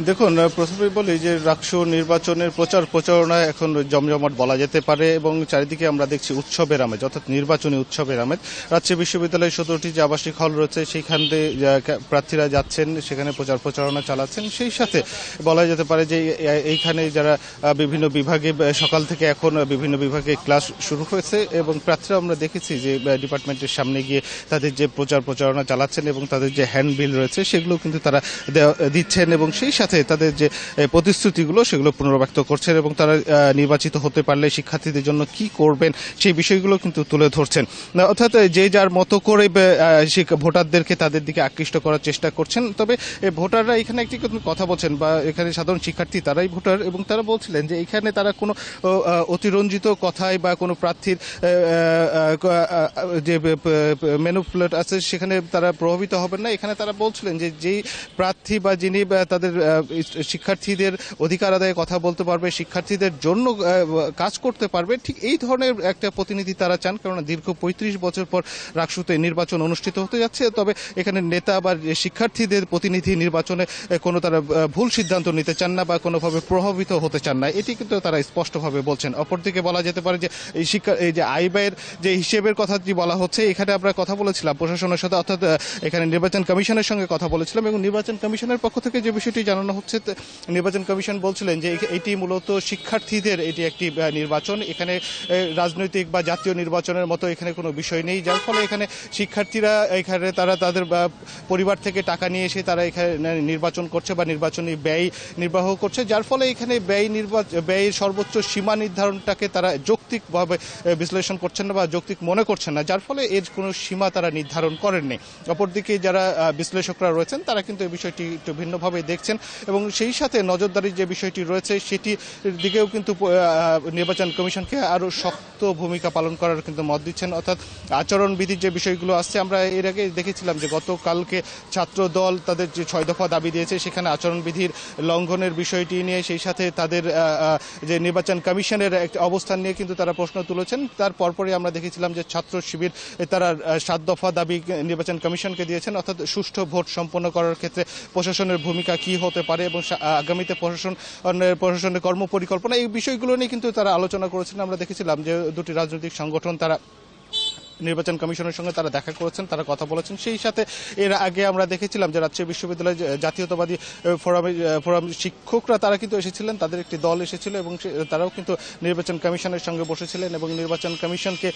Speaker 25: দেখুন, প্রথমে বলি যে রাকসু নির্বাচনের প্রচারণায় এখন জমজমাট বলা যেতে পারে এবং চারিদিকে আমরা দেখছি উৎসবের আমেজ, অর্থাৎ নির্বাচনী উৎসবের আমেজ। রাজশাহী বিশ্ববিদ্যালয়ের 17টি যে আবাসিক হল রয়েছে সেইখান দিয়ে প্রার্থীরা যাচ্ছেন, সেখানে প্রচারণা চালাচ্ছেন। সেই সাথে বলা যেতে পারে যে এইখানে যারা বিভিন্ন বিভাগে সকাল থেকে এখন বিভিন্ন বিভাগে ক্লাস শুরু হয়েছে এবং প্রার্থীরা আমরা দেখেছি যে ডিপার্টমেন্টের সামনে গিয়ে তাদের যে প্রচারণা চালাচ্ছেন এবং তাদের যে হ্যান্ডবিল রয়েছে সেগুলো কিন্তু তারা দিচ্ছেন এবং সেই সাথে তাদের যে প্রতিশ্রুতিগুলো সেগুলো পুনর্ব্যক্ত করছেন এবং তারা নির্বাচিত হতে পারলে শিক্ষার্থীদের জন্য কি করবেন সেই বিষয়গুলো কিন্তু তুলে ধরছেন। অর্থাৎ যে যার মতো করে ভোটারদেরকে তাদের দিকে আকৃষ্ট করার চেষ্টা করছেন। তবে ভোটাররা এখানে একটি কথা বলছেন, বা এখানে সাধারণ শিক্ষার্থী তারাই ভোটার, এবং তারা বলছিলেন যে এখানে তারা কোনো অতিরঞ্জিত কথায় বা কোনো প্রার্থীর যে ম্যানিপুলেট আছে সেখানে তারা প্রভাবিত হবেন না। এখানে তারা বলছিলেন যে যেই প্রার্থী বা যিনি তাদের শিক্ষার্থীদের অধিকার আদায়ে কথা বলতে পারবে, শিক্ষার্থীদের জন্য কাজ করতে পারবে, ঠিক এই ধরনের একটা প্রতিনিধি তারা চান। কারণ দীর্ঘ 35 বছর পর রাকসুতে নির্বাচন অনুষ্ঠিত হতে যাচ্ছে। তবে এখানে নেতা বা শিক্ষার্থীদের প্রতিনিধি নির্বাচনে কোনো তারা ভুল সিদ্ধান্ত নিতে চান না বা কোনোভাবে প্রভাবিত হতে চান না, এটি কিন্তু তারা স্পষ্টভাবে বলছেন। অপরদিকে বলা যেতে পারে যে এই যে আয় ব্যয়ের যে হিসেবের কথাটি বলা হচ্ছে, এখানে আমরা কথা বলেছিলাম প্রশাসনের সাথে, অর্থাৎ এখানে নির্বাচন কমিশনের সঙ্গে কথা বলেছিলাম এবং নির্বাচন কমিশনের পক্ষ থেকে যে বিষয়টি জানানো হচ্ছে, নির্বাচন কমিশন বলছিলেন যে এটি মূলত শিক্ষার্থীদের এটি একটি নির্বাচন, এখানে রাজনৈতিক বা জাতীয় নির্বাচনের মতো এখানে কোনো বিষয় নেই, যার ফলে এখানে শিক্ষার্থীরা এখানে তারা তাদের পরিবার থেকে টাকা নিয়ে এসে তারা এখানে নির্বাচন করছে বা নির্বাচনী ব্যয় নির্বাহ করছে, যার ফলে এখানে ব্যয়ের সর্বোচ্চ সীমা নির্ধারণটাকে তারা যৌক্তিকভাবে বিশ্লেষণ করছেন না বা যৌক্তিক মনে করছেন না, যার ফলে এর কোনো সীমা তারা নির্ধারণ করেননি। অপরদিকে যারা বিশ্লেষকরা রয়েছেন তারা কিন্তু এই বিষয়টি একটু ভিন্নভাবে দেখছেন এবং সেই সাথে নজরদারির যে বিষয়টি রয়েছে সেটির দিকেও কিন্তু নির্বাচন কমিশনকে আরও শক্ত ভূমিকা পালন করার কিন্তু মত দিচ্ছেন। অর্থাৎ আচরণবিধির যে বিষয়গুলো আসছে, আমরা এর আগে দেখেছিলাম যে গতকালকে ছাত্র দল তাদের যে 6 দফা দাবি দিয়েছে সেখানে আচরণবিধির লঙ্ঘনের বিষয়টি নিয়ে, সেই সাথে তাদের যে নির্বাচন কমিশনের একটা অবস্থান নিয়ে কিন্তু তারা প্রশ্ন তুলেছেন। তার পরপরই আমরা দেখেছিলাম যে ছাত্র শিবির তারা 7 দফা দাবি নির্বাচন কমিশনকে দিয়েছেন, অর্থাৎ সুষ্ঠু ভোট সম্পন্ন করার ক্ষেত্রে প্রশাসনের ভূমিকা কি হতে পারে এবং আগামীতে প্রশাসনের কর্মপরিকল্পনা, এই বিষয়গুলো নিয়ে কিন্তু তারা আলোচনা করেছেন। আমরা দেখেছিলাম যে দুটি রাজনৈতিক সংগঠন তারা নির্বাচন কমিশনের সঙ্গে তারা দেখা করেছেন, তারা কথা বলেছেন। সেই সাথে এর আগে আমরা দেখেছিলাম যে রাজশাহী বিশ্ববিদ্যালয় জাতীয়তাবাদী ফোরাম শিক্ষকরা তারা কিন্তু এসেছিলেন, তাদের একটি দল এসেছিল এবং তারাও কিন্তু নির্বাচন কমিশনের সঙ্গে বসেছিলেন এবং নির্বাচন কমিশনকে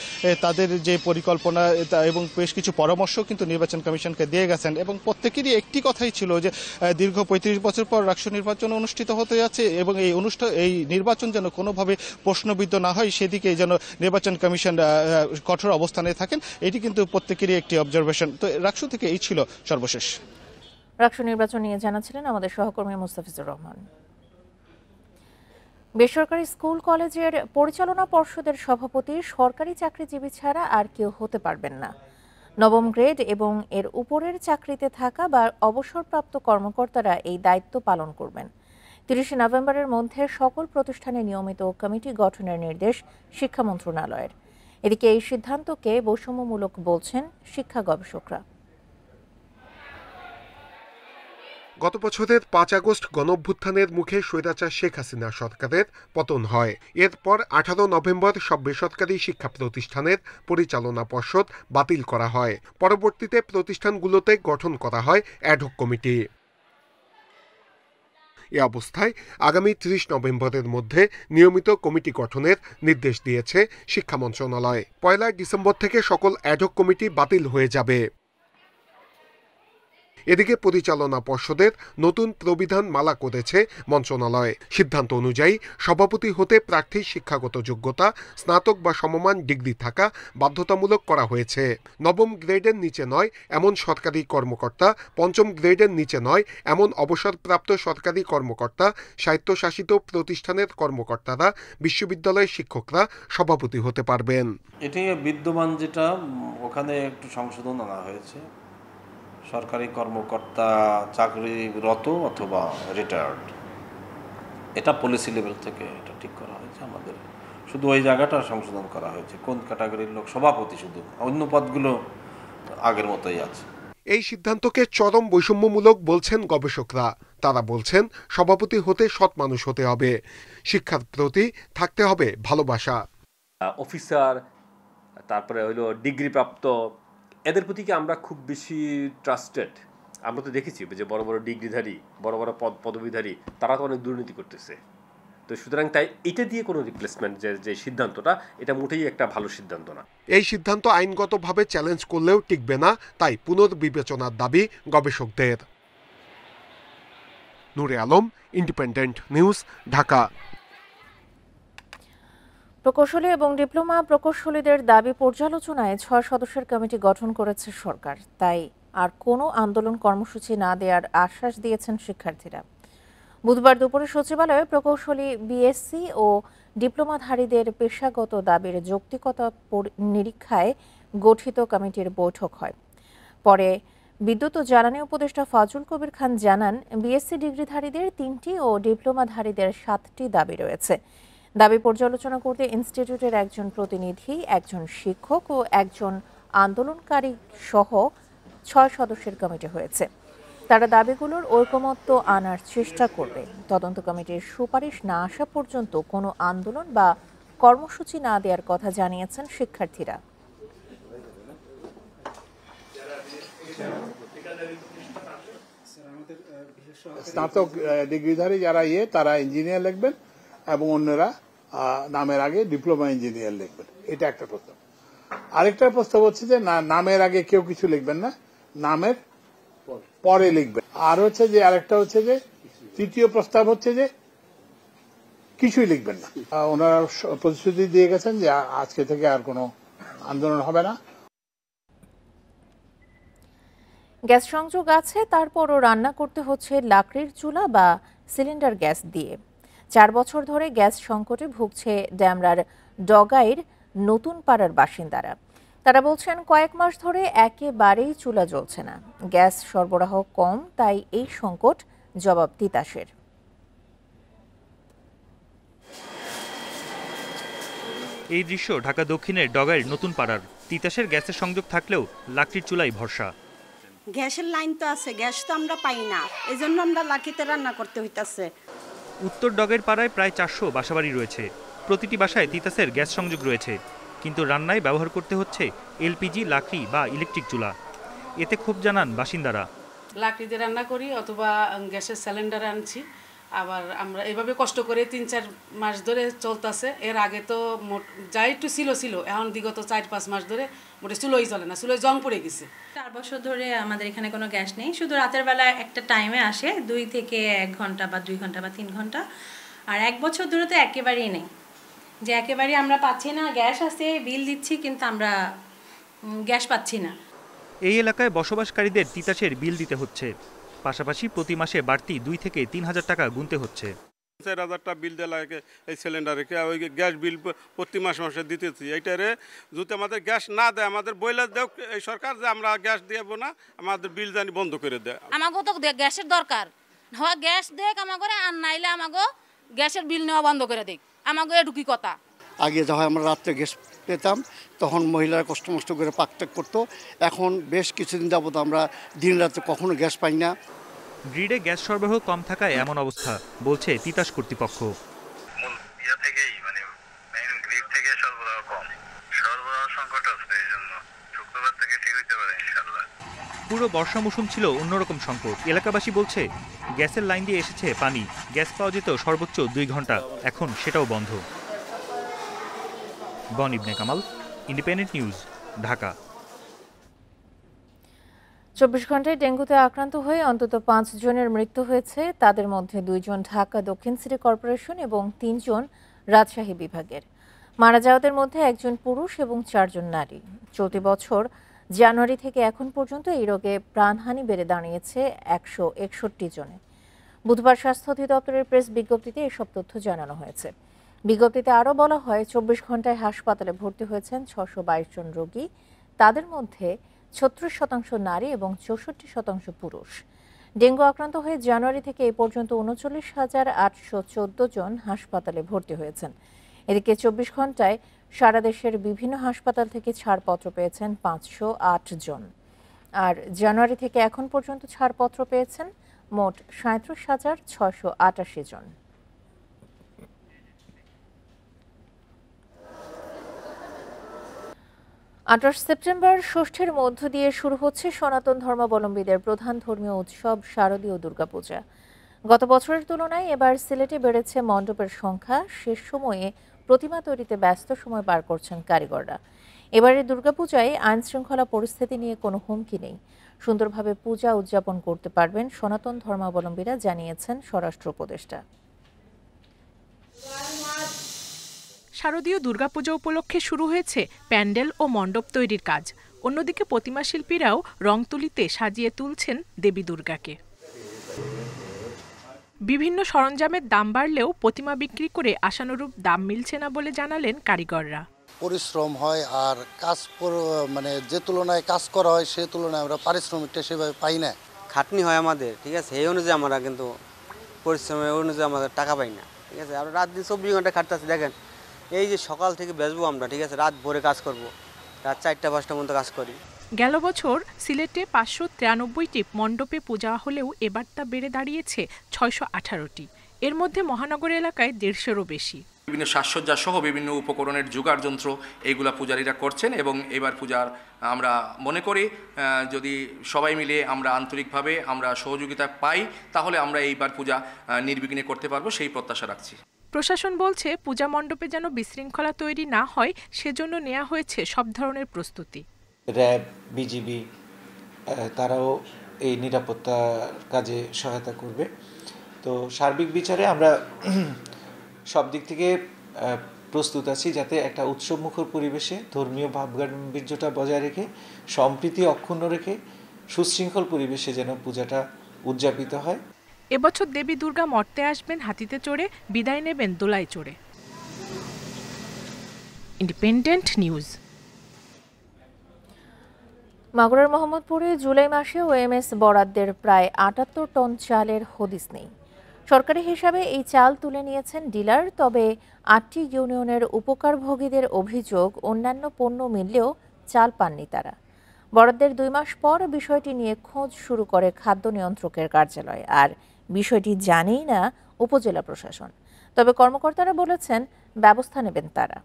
Speaker 25: তাদের যে পরিকল্পনা এবং বেশ কিছু পরামর্শ কিন্তু নির্বাচন কমিশনকে দিয়ে গেছেন এবং প্রত্যেকেরই একটি কথাই ছিল যে দীর্ঘ 35 বছর পর রাষ্ট্র নির্বাচন অনুষ্ঠিত হতে যাচ্ছে এবং এই নির্বাচন যেন কোনোভাবে প্রশ্নবিদ্ধ না হয় সেদিকে যেন নির্বাচন কমিশন কঠোর অবস্থানে থাকেন, এটি কিন্তু প্রত্যেকেরই একটি অবজারভেশন। তো রাকসু থেকে এই ছিল সর্বশেষ।
Speaker 1: রাকসু নির্বাচন নিয়ে জানাচ্ছিলেন আমাদের সহকর্মী মুস্তাফিজুর রহমান। বেসরকারি স্কুল কলেজের পরিচালনা পর্ষদের সভাপতি সরকারি চাকরিজীবী ছাড়া আর কেউ হতে পারবেন না। নবম গ্রেড এবং এর উপরের চাকরিতে থাকা বা অবসরপ্রাপ্ত কর্মকর্তারা এই দায়িত্ব পালন করবেন। 30 নভেম্বরের মধ্যে সকল প্রতিষ্ঠানে নিয়মিত কমিটি গঠনের নির্দেশ শিক্ষা মন্ত্রণালয়ের। এদিকে এই সিদ্ধান্তকে বৈষম্যমূলক বলছেন শিক্ষা গবেষকরা।
Speaker 7: গত বছরের 5 আগস্ট গণঅভ্যুত্থানের মুখে স্বৈরাচার শেখ হাসিনা সরকারের পতন হয়। এরপর 18 নভেম্বর সব বেসরকারি শিক্ষা প্রতিষ্ঠানের পরিচালনা পর্ষদ বাতিল করা হয়। পরবর্তীতে প্রতিষ্ঠানগুলোতে গঠন করা হয় অ্যাডহক কমিটি। এ অবস্থায় আগামী 30 নভেম্বরের মধ্যে নিয়মিত কমিটি গঠনের নির্দেশ দিয়েছে শিক্ষা মন্ত্রণালয়। 1 ডিসেম্বর থেকে সকল অ্যাডহক কমিটি বাতিল হয়ে যাবে। এদিকে পরিচালনা পর্ষদের নতুন প্রবিধান মালা করেছে মন্ত্রণালয়। সিদ্ধান্ত অনুযায়ী সভাপতি হতে প্রার্থীর শিক্ষাগত যোগ্যতা স্নাতক বা সমমান ডিগ্রি থাকা বাধ্যতামূলক করা হয়েছে। নবম গ্রেডের নিচে নয় এমন সরকারি কর্মকর্তা, পঞ্চম গ্রেডের নিচে নয় এমন অবসরপ্রাপ্ত সরকারি কর্মকর্তা, স্বায়ত্তশাসিত প্রতিষ্ঠানের কর্মকর্তারা, বিশ্ববিদ্যালয়ের শিক্ষকরা সভাপতি হতে পারবেন।
Speaker 8: এটি বিদ্যমান যেটা ওখানে একটু সংশোধন আনা হয়েছে। সরকারি কর্মকর্তা চাকরিরত অথবা রিটায়ার্ড, এটা পলিসি লেভেল থেকে এটা ঠিক করা হয়েছে। আমাদের শুধু ওই জায়গাটা সংশোধন করা হয়েছে, কোন ক্যাটাগরির লোক সভাপতি, শুধু অন্য পদগুলো আগের মতোই আছে।
Speaker 7: এই সিদ্ধান্তকে চরম বৈষম্যমূলক বলছেন গবেষকরা। তারা বলছেন সভাপতি হতে সৎ মানুষ হতে হবে, শিক্ষার প্রতি থাকতে হবে ভালোবাসা।
Speaker 11: অফিসার, তারপরে হলো ডিগ্রিপ্রাপ্ত, এদের প্রতি কি আমরা খুব বেশি ট্রাস্টেড? আমরা তো দেখেছি যে বড় বড় ডিগ্রিধারী, বড় বড় পদবীধারী, তারা তো অনেক দুর্নীতি করতেছে। তো সুতরাং তাই এটা দিয়ে কোনো রিপ্লেসমেন্ট যে সিদ্ধান্তটা, এটা মোটেই একটা ভালো সিদ্ধান্ত না।
Speaker 7: এই সিদ্ধান্ত আইনগতভাবে চ্যালেঞ্জ করলেও টিকবে না, তাই পুনর্বিবেচনার দাবি গবেষকদের। নূরে আলম, ইন্ডিপেন্ডেন্ট নিউজ, ঢাকা।
Speaker 1: প্রকৌশলী এবং ডিপ্লোমা প্রকৌশলীদের দাবি পর্যালোচনায় 6 সদস্যের কমিটি গঠন করেছে সরকার। তাই আর কোনো আন্দোলন কর্মসূচি না দেওয়ার আশ্বাস দিয়েছেন শিক্ষার্থীরা। বুধবার দুপুরে সচিবালয়ে প্রকৌশলী, বিএসসি ও ডিপ্লোমাধারীদের পেশাগত দাবির যৌক্তিকতা নিরীক্ষায় গঠিত কমিটির বৈঠক হয়। পরে বিদ্যুৎ ও জ্বালানি উপদেষ্টা ফাজুল কবির খান জানান, বিএসসি ডিগ্রিধারীদের 3টি ও ডিপ্লোমাধারীদের 7টি দাবি রয়েছে। দাবি পর্যালোচনা করতে ইনস্টিটিউটের একজন প্রতিনিধি, একজন শিক্ষক ও একজন আন্দোলনকারী সহ 6 সদস্যের কমিটি হয়েছে। তারা দাবিগুলোর ঐকমত্য আনার চেষ্টা করবে। তদন্ত কমিটির সুপারিশ না আসা পর্যন্ত কোনো আন্দোলন বা কর্মসূচি না দেওয়ার কথা জানিয়েছেন শিক্ষার্থীরা।
Speaker 12: স্নাতক ডিগ্রিধারী যারা তারা ইঞ্জিনিয়ার লিখবেন এবং অন্যরা নামের আগে ডিপ্লোমা ইঞ্জিনিয়ার লিখবেন। এটা একটা প্রস্তাব। আরেকটা প্রস্তাব হচ্ছে যে নামের আগে কেউ কিছু লিখবেন না, নামের পরে লিখবেন। আর হচ্ছে যে আরেকটা হচ্ছে যে তৃতীয় প্রস্তাব হচ্ছে যে কিছুই লিখবেন না। ওনারা প্রতিশ্রুতি দিয়ে গেছেন যে আজকে থেকে আর কোনো আন্দোলন হবে না।
Speaker 1: গ্যাস সংযোগ আছে, তারপরও রান্না করতে হচ্ছে লাকড়ির চুলা বা সিলিন্ডার গ্যাস দিয়ে। 4 বছর ধরে গ্যাস সংকটে ভুগছে ড্যামরার ডগাইর নতুন পাড়ার বাসিন্দারা। তারা বলছেন কয়েক মাস ধরে একেবারেই চুলা জ্বলছে না। গ্যাস সরবরাহ কম, তাই এই সংকট জবাব তিতাসের।
Speaker 13: এই দৃশ্য ঢাকা দক্ষিণের ডগাইর নতুন পাড়ার। তিতাসের গ্যাসের সংযোগ থাকলেও লাকড়ির চুলাই ভরসা।
Speaker 26: গ্যাসের লাইন তো আছে, গ্যাস তো আমরা পাই না, এজন্য আমরা লাকড়িতে রান্না করতে হইতাছে।
Speaker 13: উত্তর ডগের পাড়ায় প্রায় 400 বাসাবাড়ি রয়েছে। প্রতিটি বাসায় তিতাসের গ্যাস সংযোগ রয়েছে, কিন্তু রান্নায় ব্যবহার করতে হচ্ছে এলপিজি, লাকড়ি বা ইলেকট্রিক চুলা। এতে ক্ষোভ জানান বাসিন্দারা।
Speaker 27: লাকড়িতে রান্না করি অথবা গ্যাসের সিলিন্ডার আনছি, আবার আমরা এভাবে কষ্ট করে 3-4 মাস ধরে চলতেছে। এর আগে তো যা একটু ছিল, এখন বিগত 4-5 মাস ধরে মোটে চুলোই চলে না, চুলোয় জং পড়ে গেছে।
Speaker 28: 4 বছর ধরে আমাদের এখানে কোনো গ্যাস নেই, শুধু রাতের বেলা একটা টাইমে আসে, 2 থেকে 1 ঘন্টা বা 2 ঘন্টা বা 3 ঘন্টা। আর 1 বছর ধরে তো একেবারেই নেই, যে একেবারেই আমরা পাচ্ছি না। গ্যাস আছে, বিল দিচ্ছি, কিন্তু আমরা গ্যাস পাচ্ছি না।
Speaker 13: এই এলাকায় বসবাসকারীদের তিতাসের বিল দিতে হচ্ছে, পাশাপাশি প্রতি মাসে বাড়তি 2 থেকে 3 হাজার টাকা গুনতে হচ্ছে।
Speaker 22: 4,000 টাকা বিল দেওয়া লাগে এই সিলিন্ডারে, ওই গ্যাস বিল প্রতি মাসে দিতেছি। এইটারে যদি আমাদের গ্যাস না দেয়, আমাদের বইলার দেও এই সরকার যে আমরা গ্যাস দিব না, আমাদের বিল জানি বন্ধ করে দেয়।
Speaker 10: আমাকে তো গ্যাসের দরকার হয়, গ্যাস দেখ আমাকে, আর নাইলে আমাকে গ্যাসের বিল নেওয়া বন্ধ করে দেখ, আমাকে এটুকি কথা।
Speaker 14: আগে যা হয় আমরা রাত্রে গ্যাস পেতাম, তখন মহিলারা কষ্ট মষ্ট করে পাকটাক করতো। এখন বেশ কিছুদিন যাবত আমরা দিন রাতে কখনো গ্যাস পাই না।
Speaker 13: গ্রিডে গ্যাস সরবরাহ কম থাকায় এমন অবস্থা, বলছে তিতাস কর্তৃপক্ষ। পুরো বর্ষা মৌসুম ছিল অন্যরকম সংকট। এলাকাবাসী বলছে গ্যাসের লাইন দিয়ে এসেছে পানি, গ্যাস পাওয়া যেত সর্বোচ্চ 2 ঘন্টা, এখন সেটাও বন্ধ। বন ইবনে কামাল, ইন্ডিপেন্ডেন্ট নিউজ, ঢাকা।
Speaker 1: 24 ঘন্টায় ডেঙ্গুতে আক্রান্ত হয়ে অন্তত 5 জনের মৃত্যু হয়েছে। তাদের মধ্যে 2 জন ঢাকা দক্ষিণ সিটি কর্পোরেশন এবং 3 জন রাজশাহী বিভাগের। মারা যাওয়াদের মধ্যে 1 জন পুরুষ এবং 4 জন নারী। চলতি বছর জানুয়ারি থেকে এখন পর্যন্ত এই রোগে প্রাণহানি বেড়ে দাঁড়িয়েছে 161 জনে। বুধবার স্বাস্থ্য অধিদপ্তরের প্রেস বিজ্ঞপ্তিতে এসব তথ্য জানানো হয়েছে। বিজ্ঞপ্তিতে আরও বলা হয়, 24 ঘন্টায় হাসপাতালে ভর্তি হয়েছেন 622 জন রোগী। তাদের মধ্যে 36% নারী এবং 64% পুরুষ। ডেঙ্গু আক্রান্ত হয়ে জানুয়ারি থেকে এই পর্যন্ত 39,814 জন হাসপাতালে ভর্তি হয়েছেন। এদিকে 24 ঘন্টায় সারা দেশের বিভিন্ন হাসপাতাল থেকে ছাড়পত্র পেয়েছেন 508 জন। আর জানুয়ারি থেকে এখন পর্যন্ত ছাড়পত্র পেয়েছেন মোট 37,688 জন। 28 সেপ্টেম্বর ষষ্ঠীর মধ্য দিয়ে শুরু হচ্ছে সনাতন ধর্মাবলম্বীদের প্রধান ধর্মীয় উৎসব শারদীয় দুর্গাপূজা। গত বছরের তুলনায় এবার সিলেটে বেড়েছে মণ্ডপের সংখ্যা। শেষ সময়ে প্রতিমা তৈরিতে ব্যস্ত সময় পার করছেন কারিগররা। এবারের দুর্গাপূজায় আইন শৃঙ্খলা পরিস্থিতি নিয়ে কোনো হুমকি নেই। সুন্দরভাবে পূজা উদযাপন করতে পারবেন সনাতন ধর্মাবলম্বীরা, জানিয়েছেন স্বরাষ্ট্র উপদেষ্টা।
Speaker 15: শারদীয় দুর্গাপূজা উপলক্ষে শুরু হয়েছে প্যান্ডেল ও মণ্ডপ তৈরির কাজ। অন্যদিকে প্রতিমা শিল্পীরাও রং তুলিতে সাজিয়ে তুলছেন দেবী দুর্গাকে। বিভিন্ন সরঞ্জামের দাম বাড়লেও প্রতিমা বিক্রি করে আশানুরূপ দাম মিলছে না বলে জানালেন কারিগররা।
Speaker 14: পরিশ্রম হয় আর কাজ মানে যে তুলনায় কাজ করা হয় সে তুলনায় আমরা পারিশ্রমিকটা সেভাবে পাই না।
Speaker 16: খাটনি হয় আমাদের, ঠিক আছে, এই অনুযায়ী আমরা কিন্তু পরিশ্রমের অনুযায়ী আমাদের টাকা পাই না, ঠিক আছে। আর রাত দিন 24 ঘন্টা খাটতেছি। দেখেন, এই যে সকাল থেকে বেচবো আমরা, ঠিক আছে, রাত ভোরে কাজ করব, রাত 4টা-5টা পর্যন্ত কাজ করি।
Speaker 15: গেল বছর সিলেটে 593টি মণ্ডপে পূজা হলেও এবার তা বেড়ে দাঁড়িয়েছে 618টি। এর মধ্যে মহানগর এলাকায় 150-এরও বেশি।
Speaker 17: বিভিন্ন সাজসজ্জা সহ বিভিন্ন উপকরণের জোগাড় যন্ত্র এইগুলা পূজারীরা করছেন এবং এবার পূজার আমরা মনে করি যদি সবাই মিলে আমরা আন্তরিকভাবে আমরা সহযোগিতা পাই তাহলে আমরা এইবার পূজা নির্বিঘ্নে করতে পারবো, সেই প্রত্যাশা রাখছি।
Speaker 15: প্রশাসন বলছে পূজা মণ্ডপে যেন বিশৃঙ্খলা তৈরি না হয় সেজন্য নেওয়া হয়েছে সব ধরনের প্রস্তুতি।
Speaker 18: র্যাব, বিজিবি তারাও এই নিরাপত্তার কাজে সহায়তা করবে। তো সার্বিক বিচারে আমরা সব দিক থেকে প্রস্তুত আছি যাতে একটা উৎসবমুখর পরিবেশে ধর্মীয় ভাবগাম্ভীর্যটা বজায় রেখে সম্প্রীতি অক্ষুণ্ণ রেখে সুশৃঙ্খল পরিবেশে যেন পূজাটা উদযাপিত হয়।
Speaker 15: এবছর দেবী দুর্গা মর্তে আসবেন হাতিতে চড়ে, বিদায় নেবেন দোলায় চড়ে। Independent News.
Speaker 1: মাগুরার মোহাম্মদপুরে জুলাই মাসে ওএমএস বরাদ্দের প্রায় 78 টন চালের হদিস নেই। সরকারি হিসাবে এই চাল তুলে নিয়েছেন ডিলার। তবে 8টি ইউনিয়নের উপকারভোগীদের অভিযোগ, অন্যান্য পণ্য মিললেও চাল পাননি তারা। বরাদ্দের 2 মাস পর বিষয়টি নিয়ে খোঁজ শুরু করে খাদ্য নিয়ন্ত্রকের কার্যালয়। আর বিষয়টি জানেই না উপজেলা প্রশাসন। তবে কর্মকর্তারা বলেছেন ব্যবস্থা নেবেন তারা।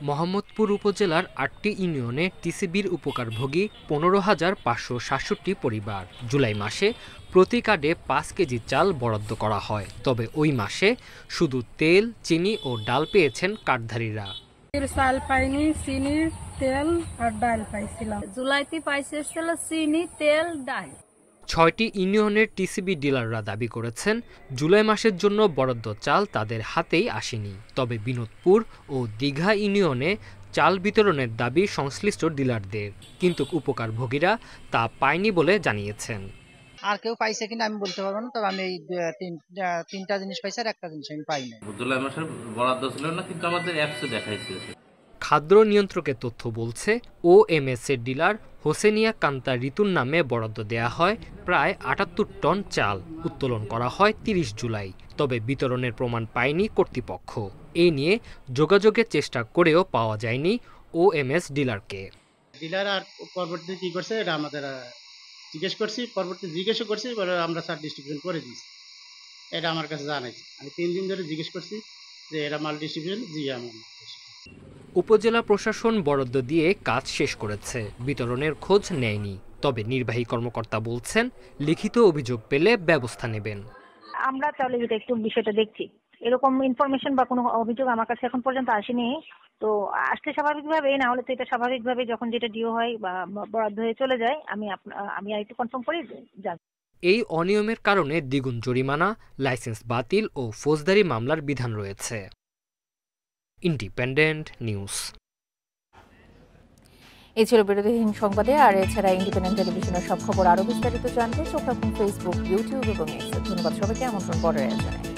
Speaker 19: মোহাম্মদপুর উপজেলার 8টি ইউনিয়নে টিসিবির উপকারভোগী 15,567 পরিবার। জুলাই মাসে প্রতি কার্ডে 5 কেজি চাল বরাদ্দ করা হয়। তবে ওই মাসে শুধু তেল, চিনি ও ডাল পেয়েছেন কার্ডধারীরা।
Speaker 20: চাল পাইনি, চিনি, তেল আর ডাল পাইছিলাম। জুলাইতে পাইছিল চিনি, তেল, ডাল।
Speaker 19: 6টি ইউনিয়নের টিসিবি ডিলাররা দাবি করেছেন জুলাই মাসের জন্য বরাদ্দ চাল তাদের হাতেই আসেনি। তবে বিনোদপুর ও দীঘা ইউনিয়নে চাল বিতরণের দাবি সংশ্লিষ্ট ডিলারদের, কিন্তু উপকারভোগীরা তা পায়নি বলে জানিয়েছেন।
Speaker 2: আর কেউ পাইছে কিনা আমি বলতে পারবো না, তবে আমি এই তিনটা জিনিস পাইছি আর একটা জিনিস আমি পাই না।
Speaker 3: জুলাই মাসের বরাদ্দ ছিল না, কিন্তু আমাদের অ্যাপসে দেখাইছে।
Speaker 19: খাদ্য নিয়ন্ত্রকের তথ্য বলছে OMS এর ডিলার হোসেনিয়া কান্তা ঋতুর নামে বরাদ্দ দেয়া হয় প্রায় ৭৮ টন চাল, উত্তোলন করা হয় ৩০ জুলাই। তবে বিতরণের প্রমাণ পায়নি কর্তৃপক্ষ। এই নিয়ে যোগাযোগের চেষ্টা করেও পাওয়া যায়নি OMS ডিলারকে।
Speaker 2: ডিলার আর পরবর্তীতে কি করছে এটা আমাদের জিজ্ঞেস করছি, পরবর্তীতে জিজ্ঞেসও করছি, আমরা স্যার ডিস্ট্রিবিউশন করে দিয়েছি। এটা আমার কাছে জানাইছি, আমি 3 দিন ধরে জিজ্ঞেস করছি যে এরা মাল ডিস্ট্রিবিউশন জি আমার।
Speaker 19: উপজেলা প্রশাসন বরাদ্দ দিয়ে কাজ শেষ করেছে, বিতরণের খোঁজ নেয়নি। তবে নির্বাহী কর্মকর্তা বলছেন লিখিত অভিযোগ পেলে ব্যবস্থা নেবেন।
Speaker 4: আমরা তাহলে এটা একটু বিষয়টা দেখছি, এরকম ইনফরমেশন বা কোনো অভিযোগ আমার কাছে এখন পর্যন্ত আসেনি। তো আসলে স্বাভাবিকভাবে, না হলে তো এটা স্বাভাবিকভাবে যখন যেটা ডিও হয় বা বরাদ্দ হয়ে চলে যায়, আমি আর একটু কনফার্ম করে যাব।
Speaker 19: এই অনিয়মের কারণে দ্বিগুণ জরিমানা, লাইসেন্স বাতিল ও ফৌজদারি মামলার বিধান রয়েছে। Independent news.
Speaker 1: এই ছিল বিরোধীহীন সংবাদে। আর এছাড়া ইন্ডিপেন্ডেন্ট টেলিভিশনের সব খবর আরো বিস্তারিত জানতে চোখ রাখুন ফেসবুক, ইউটিউব এবং এক্সে। ধন্যবাদ সবাইকে। আমন্ত্রণ পরের আয়োজনে।